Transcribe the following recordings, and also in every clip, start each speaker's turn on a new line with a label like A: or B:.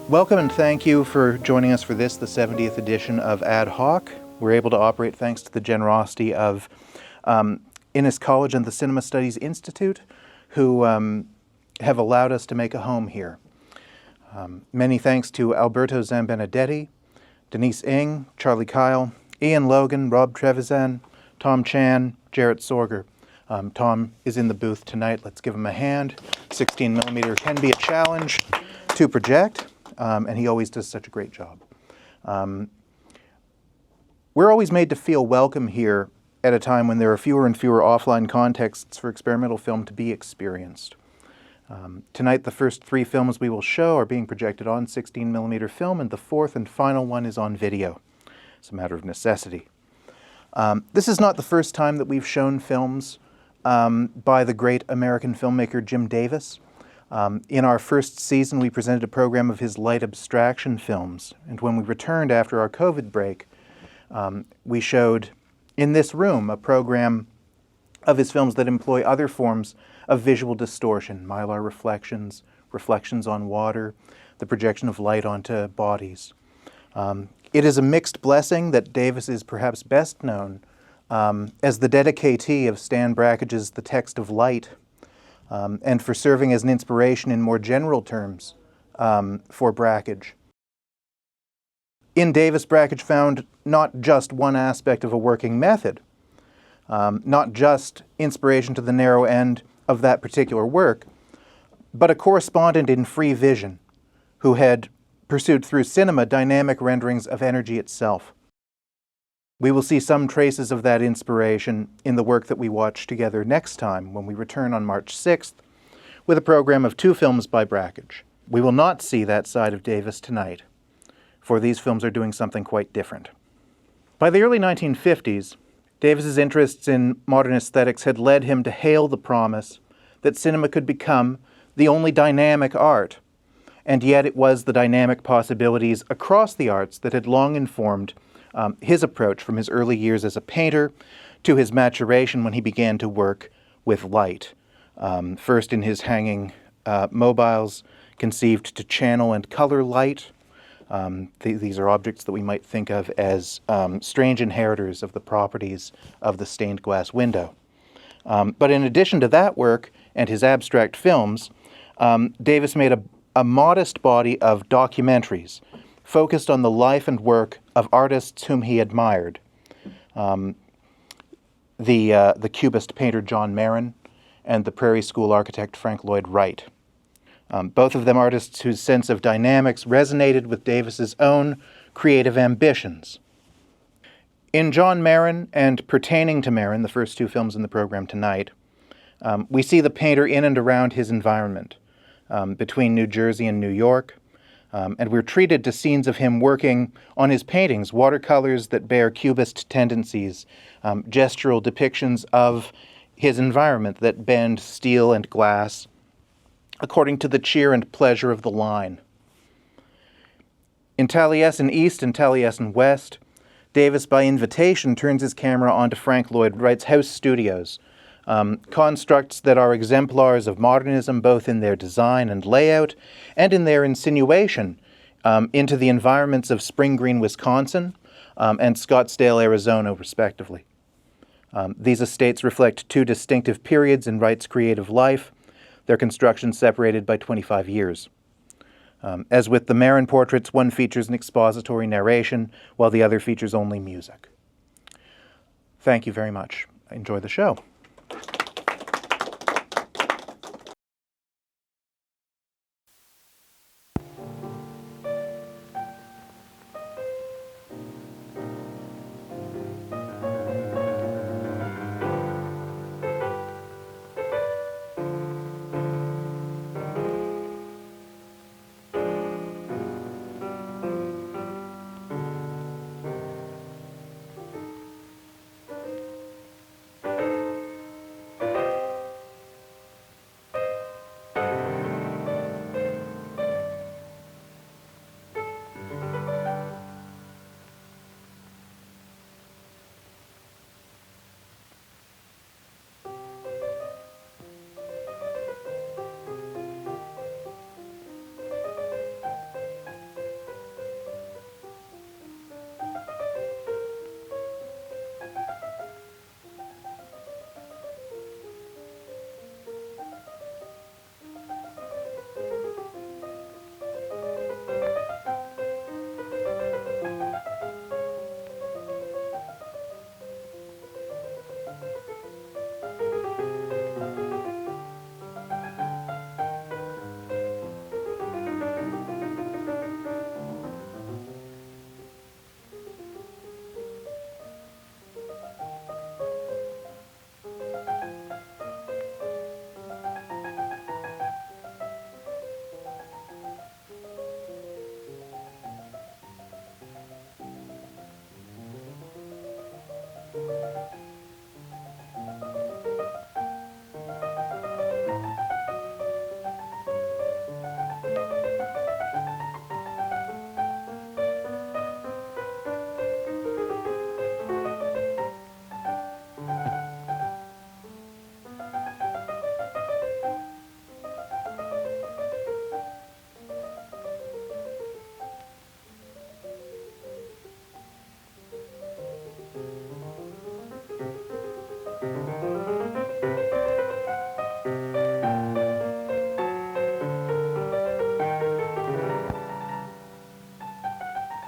A: Welcome and thank you for joining us for this, the 70th edition of Ad Hoc. We're able to operate thanks to the generosity of Innis College and the Cinema Studies Institute, who have allowed us to make a home here. Many thanks to Alberto Zambenedetti, Denise Ng, Charlie Kyle, Ian Logan, Rob Trevisan, Tom Chan, Jarrett Sorger. Tom is in the booth tonight. Let's give him a hand. 16 millimeter can be a challenge to project, and he always does such a great job. We're always made to feel welcome here at a time when there are fewer and fewer offline contexts for experimental film to be experienced. Tonight, the first three films we will show are being projected on 16 millimeter film, and the fourth and final one is on video. It's a matter of necessity. This is not the first time that we've shown films by the great American filmmaker Jim Davis. In our first season, we presented a program of his light abstraction films, and when we returned after our COVID break, we showed in this room a program of his films that employ other forms of visual distortion, mylar reflections, reflections on water, the projection of light onto bodies. It is a mixed blessing that Davis is perhaps best known as the dedicatee of Stan Brackage's The Text of Light, and for serving as an inspiration in more general terms for Brackage. In Davis, Brackage found not just one aspect of a working method, not just inspiration to the narrow end of that particular work, but a correspondent in free vision who had pursued through cinema dynamic renderings of energy itself. We will see some traces of that inspiration in the work that we watch together next time when we return on March 6th with a program of two films by Brackage. We will not see that side of Davis tonight, for these films are doing something quite different. By the early 1950s, Davis's interests in modern aesthetics had led him to hail the promise that cinema could become the only dynamic art, and yet it was the dynamic possibilities across the arts that had long informed his approach from his early years as a painter to his maturation when he began to work with light. First in his hanging mobiles, conceived to channel and color light. These are objects that we might think of as strange inheritors of the properties of the stained glass window. But in addition to that work and his abstract films, Davis made a modest body of documentaries focused on the life and work of artists whom he admired. The cubist painter John Marin and the Prairie School architect Frank Lloyd Wright. Both of them artists whose sense of dynamics resonated with Davis's own creative ambitions. In John Marin and Pertaining to Marin, the first two films in the program tonight, we see the painter in and around his environment, between New Jersey and New York, and we're treated to scenes of him working on his paintings, watercolors that bear cubist tendencies, gestural depictions of his environment that bend steel and glass according to the cheer and pleasure of the line. In Taliesin East and Taliesin West, Davis, by invitation, turns his camera onto Frank Lloyd Wright's house studios, constructs that are exemplars of modernism both in their design and layout and in their insinuation into the environments of Spring Green, Wisconsin and Scottsdale, Arizona, respectively. These estates reflect two distinctive periods in Wright's creative life, their construction separated by 25 years. As with the Marin portraits, one features an expository narration, while the other features only music. Thank you very much. Enjoy the show.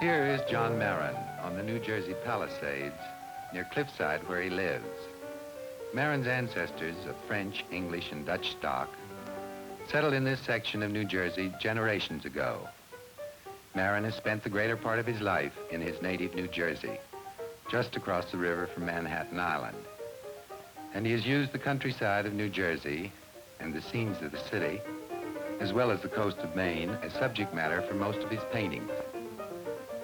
B: Here is John Marin on the New Jersey Palisades near Cliffside where he lives. Marin's ancestors of French, English, and Dutch stock settled in this section of New Jersey generations ago. Marin has spent the greater part of his life in his native New Jersey, just across the river from Manhattan Island. And he has used the countryside of New Jersey and the scenes of the city, as well as the coast of Maine, as subject matter for most of his paintings.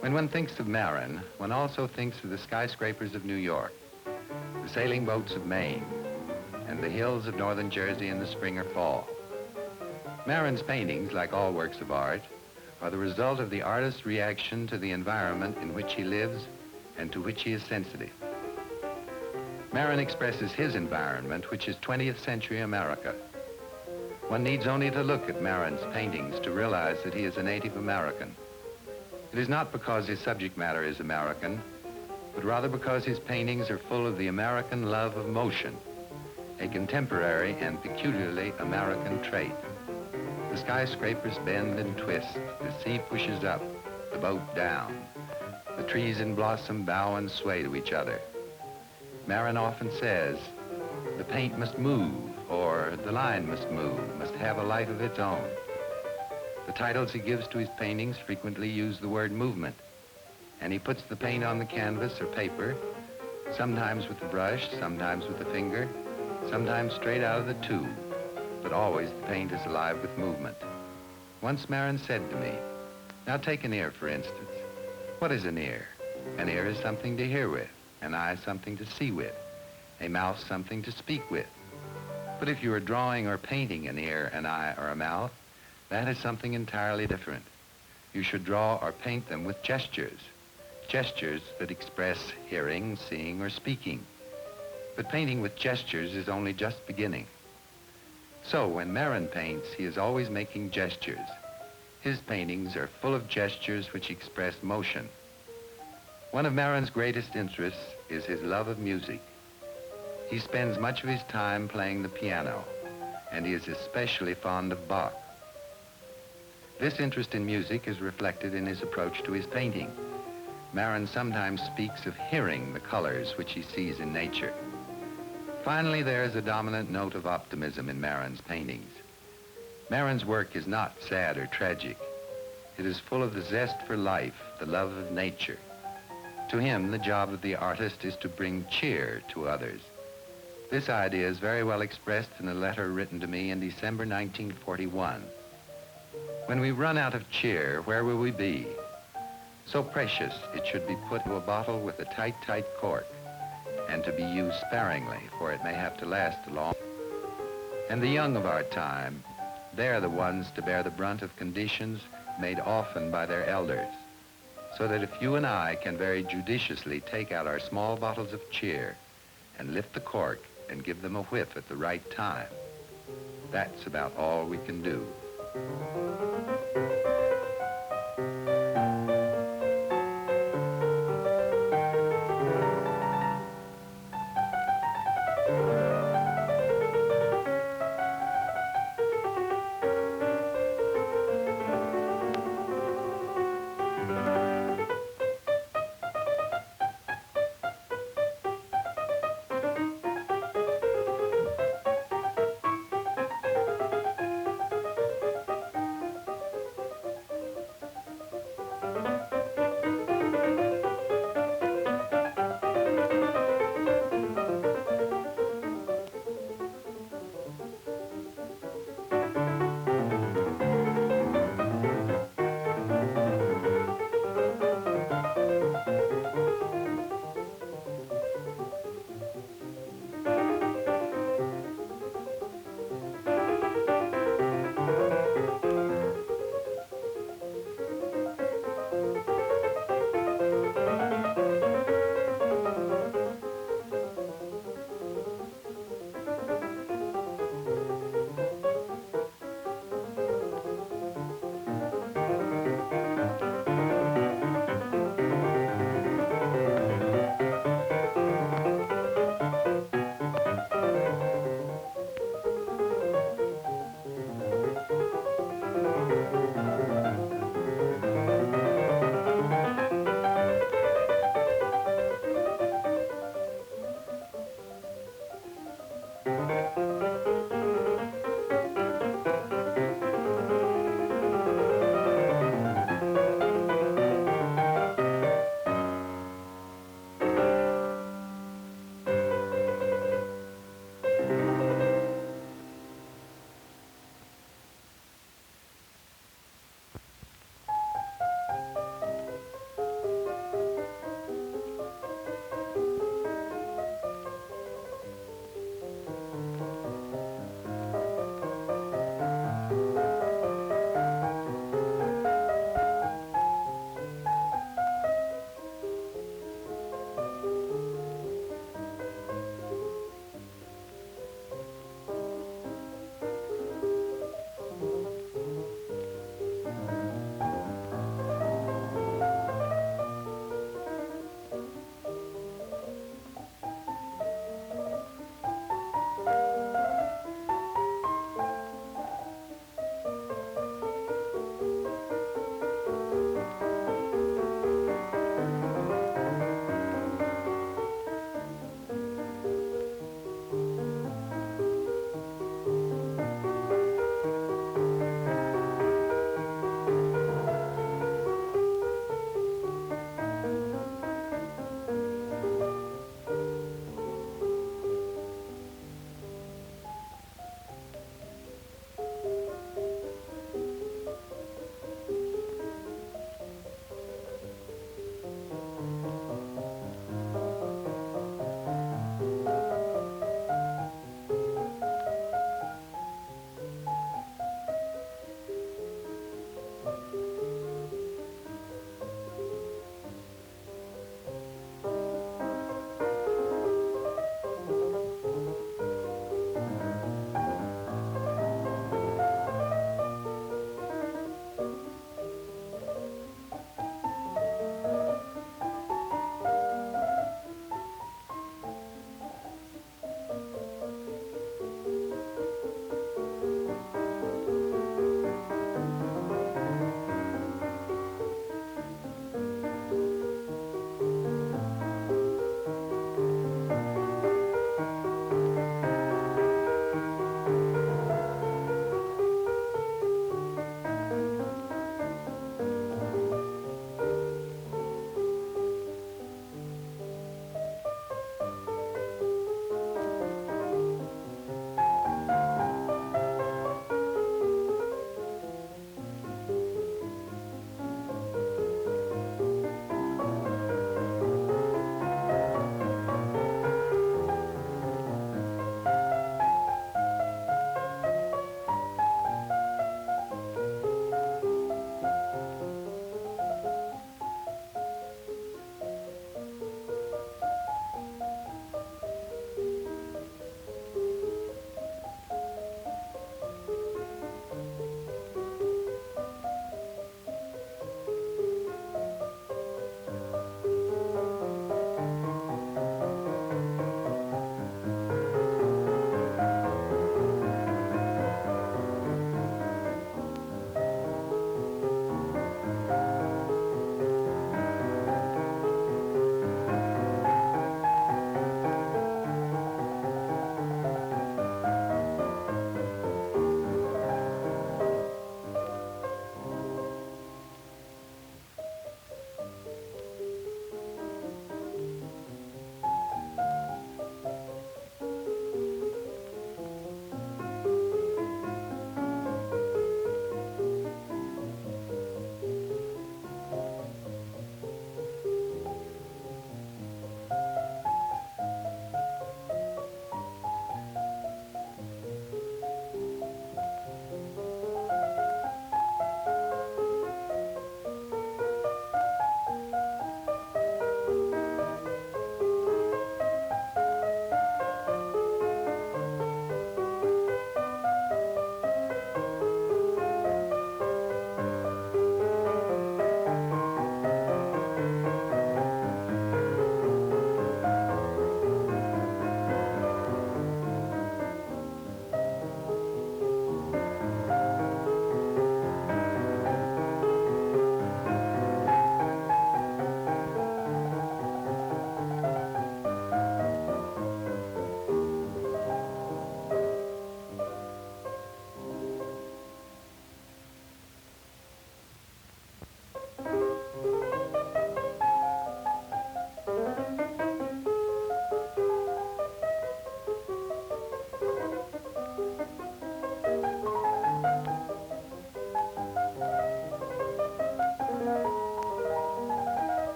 B: When one thinks of Marin, one also thinks of the skyscrapers of New York, the sailing boats of Maine, and the hills of northern Jersey in the spring or fall. Marin's paintings, like all works of art, are the result of the artist's reaction to the environment in which he lives and to which he is sensitive. Marin expresses his environment, which is 20th century America. One needs only to look at Marin's paintings to realize that he is a native American. It is not because his subject matter is American, but rather because his paintings are full of the American love of motion, a contemporary and peculiarly American trait. The skyscrapers bend and twist, the sea pushes up, the boat down. The trees in blossom bow and sway to each other. Marin often says, the paint must move, or the line must move, must have a life of its own. The titles he gives to his paintings frequently use the word movement, and he puts the paint on the canvas or paper, sometimes with the brush, sometimes with the finger, sometimes straight out of the tube, but always the paint is alive with movement. Once Marin said to me, now take an ear, for instance. What is an ear? An ear is something to hear with, an eye something to see with, a mouth something to speak with. But if you are drawing or painting an ear, an eye, or a mouth, that is something entirely different. You should draw or paint them with gestures, gestures that express hearing, seeing, or speaking. But painting with gestures is only just beginning. So when Marin paints, he is always making gestures. His paintings are full of gestures which express motion. One of Marin's greatest interests is his love of music. He spends much of his time playing the piano, and he is especially fond of Bach. This interest in music is reflected in his approach to his painting. Marin sometimes speaks of hearing the colors which he sees in nature. Finally, there is a dominant note of optimism in Marin's paintings. Marin's work is not sad or tragic. It is full of the zest for life, the love of nature. To him, the job of the artist is to bring cheer to others. This idea is very well expressed in a letter written to me in December 1941. When we run out of cheer, where will we be? So precious, it should be put into a bottle with a tight, tight cork, and to be used sparingly, for it may have to last a long. And the young of our time, they're the ones to bear the brunt of conditions made often by their elders. So that if you and I can very judiciously take out our small bottles of cheer and lift the cork and give them a whiff at the right time, that's about all we can do.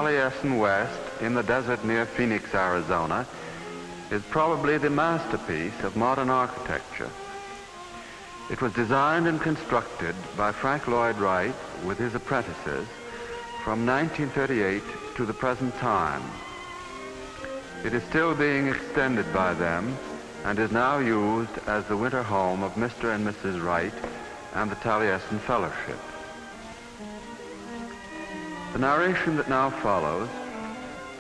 C: Taliesin West in the desert near Phoenix, Arizona, is probably the masterpiece of modern architecture. It was designed and constructed by Frank Lloyd Wright with his apprentices from 1938 to the present time. It is still being extended by them and is now used as the winter home of Mr. and Mrs. Wright and the Taliesin Fellowship. The narration that now follows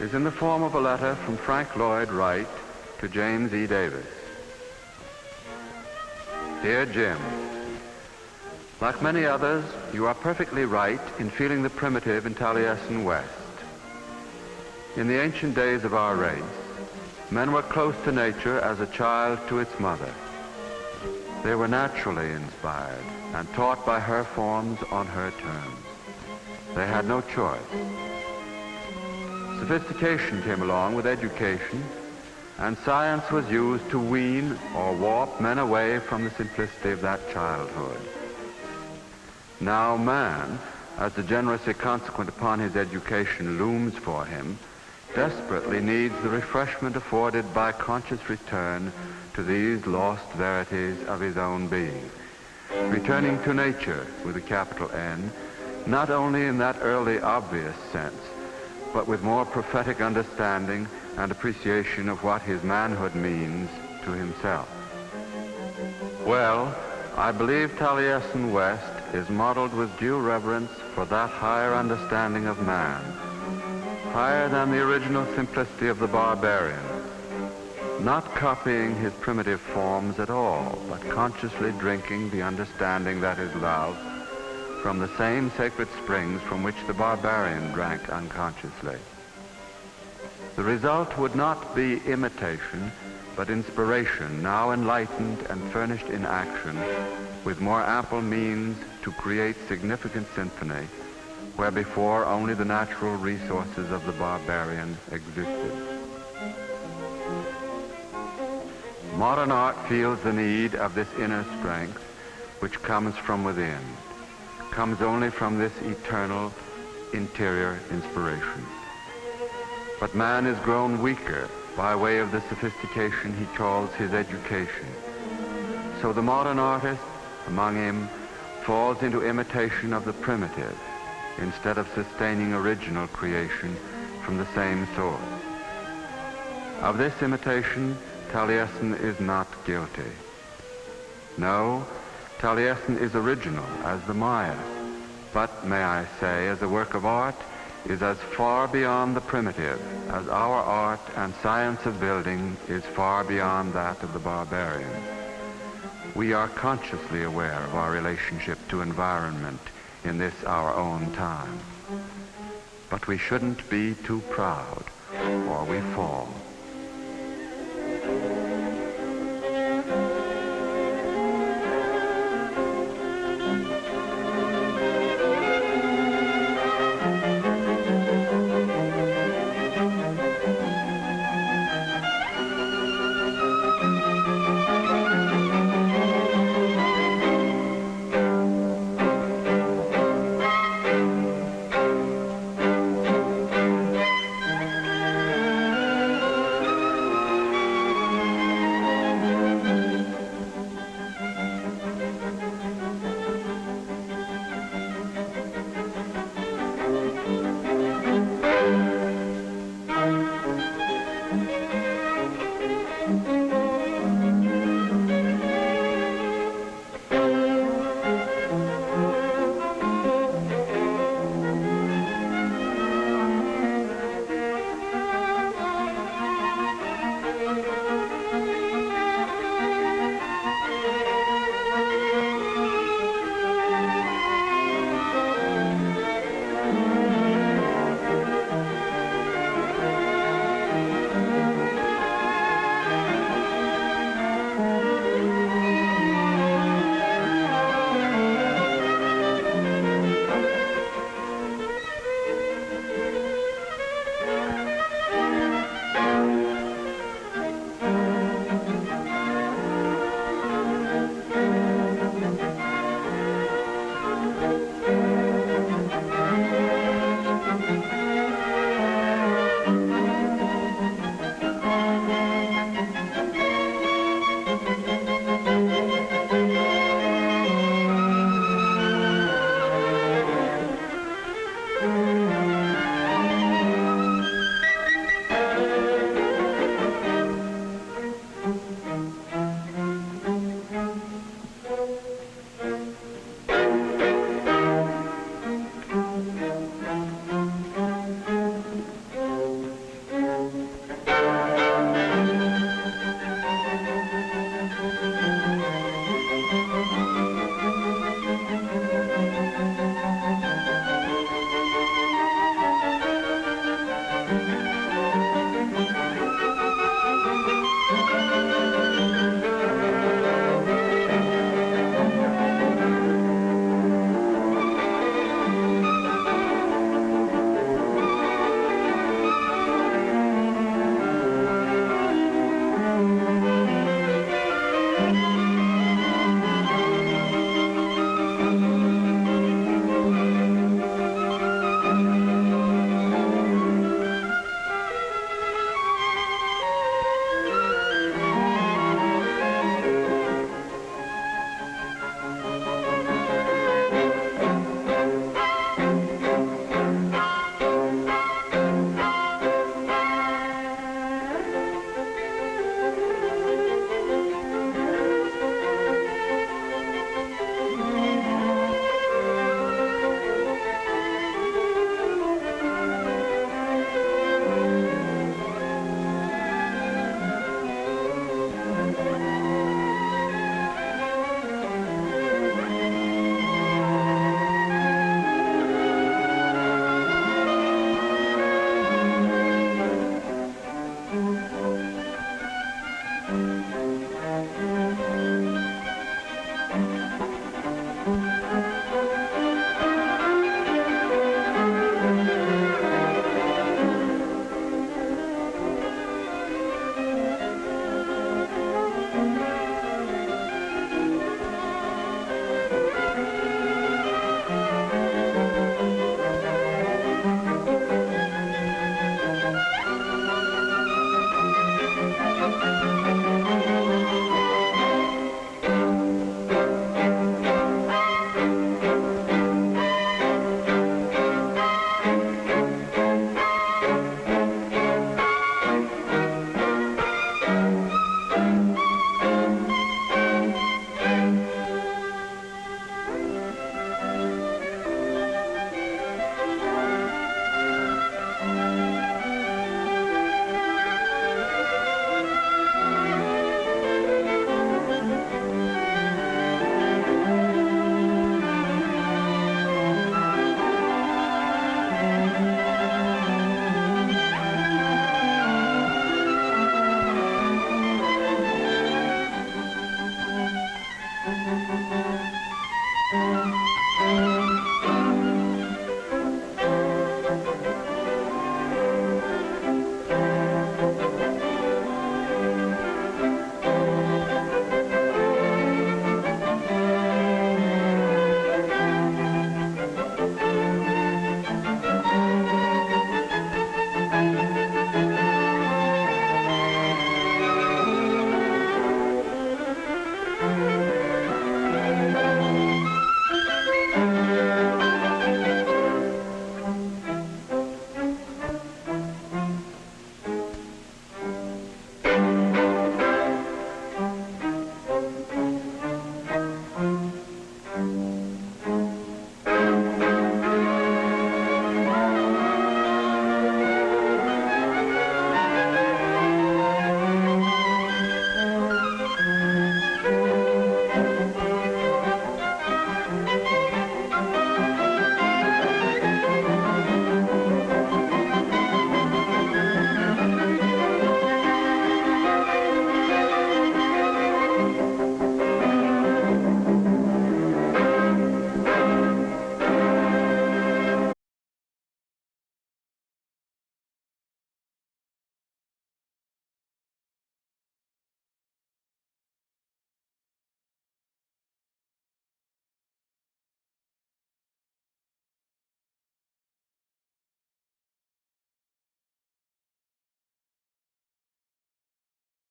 C: is in the form of a letter from Frank Lloyd Wright to James E. Davis. Dear Jim, like many others, you are perfectly right in feeling the primitive in Taliesin West. In the ancient days of our race, men were close to nature as a child to its mother. They were naturally inspired and taught by her forms on her terms. They had no choice. Sophistication came along with education, and science was used to wean or warp men away from the simplicity of that childhood. Now man, as the degeneracy consequent upon his education looms for him, desperately needs the refreshment afforded by conscious return to these lost verities of his own being. Returning to nature with a capital N, not only in that early obvious sense, but with more prophetic understanding and appreciation of what his manhood means to himself. Well, I believe Taliesin West is modeled with due reverence for that higher understanding of man, higher than the original simplicity of the barbarian, not copying his primitive forms at all, but consciously drinking the understanding that is love from the same sacred springs from which the barbarian drank unconsciously. The result would not be imitation, but inspiration, now enlightened and furnished in action, with more ample means to create significant symphony, where before only the natural resources of the barbarian existed. Modern art feels the need of this inner strength, which comes from within, comes only from this eternal interior inspiration. But man is grown weaker by way of the sophistication he calls his education. So the modern artist among him falls into imitation of the primitive instead of sustaining original creation from the same source. Of this imitation, Taliesin is not guilty. No, Taliesin is original as the Maya, but, may I say, as a work of art, is as far beyond the primitive as our art and science of building is far beyond that of the barbarian. We are consciously aware of our relationship to environment in this our own time. But we shouldn't be too proud, or we fall.